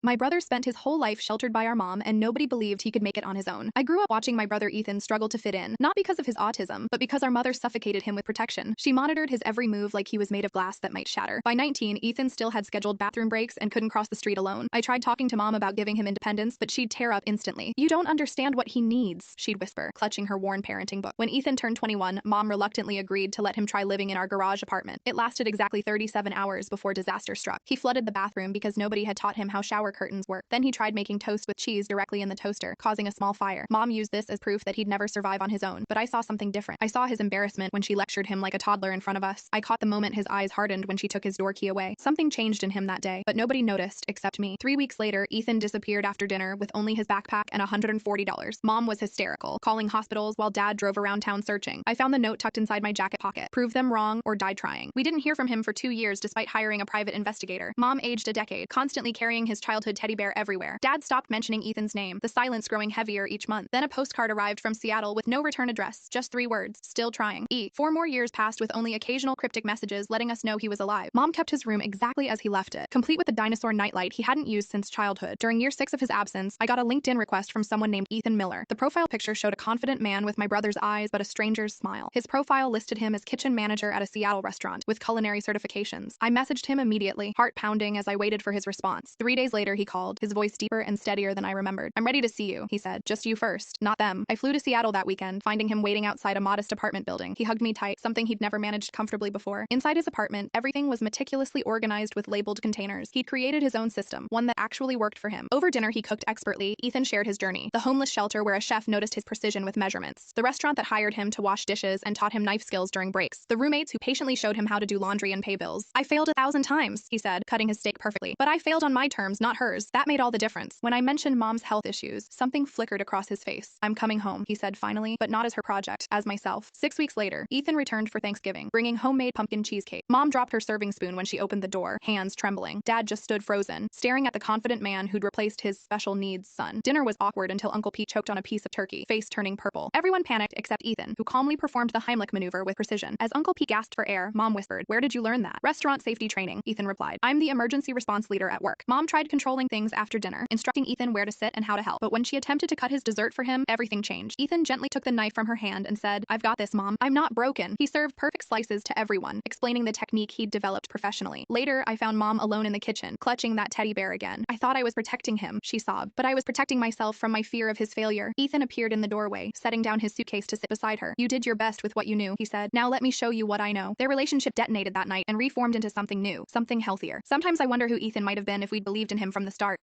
My brother spent his whole life sheltered by our mom, and nobody believed he could make it on his own. I grew up watching my brother Ethan struggle to fit in, not because of his autism, but because our mother suffocated him with protection. She monitored his every move like he was made of glass that might shatter. By 19, Ethan still had scheduled bathroom breaks and couldn't cross the street alone. I tried talking to mom about giving him independence, but she'd tear up instantly. "You don't understand what he needs," she'd whisper, clutching her worn parenting book. When Ethan turned 21, mom reluctantly agreed to let him try living in our garage apartment. It lasted exactly 37 hours before disaster struck. He flooded the bathroom because nobody had taught him how shower curtains work. Then he tried making toast with cheese directly in the toaster, causing a small fire. Mom used this as proof that he'd never survive on his own, but I saw something different. I saw his embarrassment when she lectured him like a toddler in front of us. I caught the moment his eyes hardened when she took his door key away. Something changed in him that day, but nobody noticed except me. 3 weeks later, Ethan disappeared after dinner with only his backpack and $140. Mom was hysterical, calling hospitals while dad drove around town searching. I found the note tucked inside my jacket pocket. "Prove them wrong or die trying." We didn't hear from him for 2 years despite hiring a private investigator. Mom aged a decade, constantly carrying his childhood teddy bear everywhere. Dad stopped mentioning Ethan's name, the silence growing heavier each month. Then a postcard arrived from Seattle with no return address, just 3 words: "Still trying." 4 more years passed with only occasional cryptic messages letting us know he was alive. Mom kept his room exactly as he left it, complete with the dinosaur nightlight he hadn't used since childhood. During year 6 of his absence, I got a LinkedIn request from someone named Ethan Miller. The profile picture showed a confident man with my brother's eyes but a stranger's smile. His profile listed him as kitchen manager at a Seattle restaurant with culinary certifications. I messaged him immediately, heart pounding as I waited for his response. 3 days later, he called, his voice deeper and steadier than I remembered. "I'm ready to see you," he said. "Just you first, not them." I flew to Seattle that weekend, finding him waiting outside a modest apartment building. He hugged me tight, something he'd never managed comfortably before. Inside his apartment, everything was meticulously organized with labeled containers. He'd created his own system, one that actually worked for him. Over dinner, he cooked expertly. Ethan shared his journey. The homeless shelter where a chef noticed his precision with measurements. The restaurant that hired him to wash dishes and taught him knife skills during breaks. The roommates who patiently showed him how to do laundry and pay bills. "I failed 1,000 times," he said, cutting his steak perfectly. "But I failed on my terms, not hers. That made all the difference." When I mentioned mom's health issues, something flickered across his face. "I'm coming home," he said finally, but not as her project, as myself. 6 weeks later, Ethan returned for Thanksgiving, bringing homemade pumpkin cheesecake. Mom dropped her serving spoon when she opened the door, hands trembling. Dad just stood frozen, staring at the confident man who'd replaced his special needs son. Dinner was awkward until Uncle Pete choked on a piece of turkey, face turning purple. Everyone panicked except Ethan, who calmly performed the Heimlich maneuver with precision. As Uncle Pete gasped for air, Mom whispered, "Where did you learn that?" "Restaurant safety training," Ethan replied. "I'm the emergency response leader at work." Mom tried controlling things after dinner, instructing Ethan where to sit and how to help. But when she attempted to cut his dessert for him, everything changed. Ethan gently took the knife from her hand and said, "I've got this, Mom. I'm not broken." He served perfect slices to everyone, explaining the technique he'd developed professionally. Later, I found Mom alone in the kitchen, clutching that teddy bear again. "I thought I was protecting him," she sobbed, "but I was protecting myself from my fear of his failure." Ethan appeared in the doorway, setting down his suitcase to sit beside her. "You did your best with what you knew," he said. "Now let me show you what I know." Their relationship detonated that night and reformed into something new, something healthier. Sometimes I wonder who Ethan might have been if we'd believed in him from the start.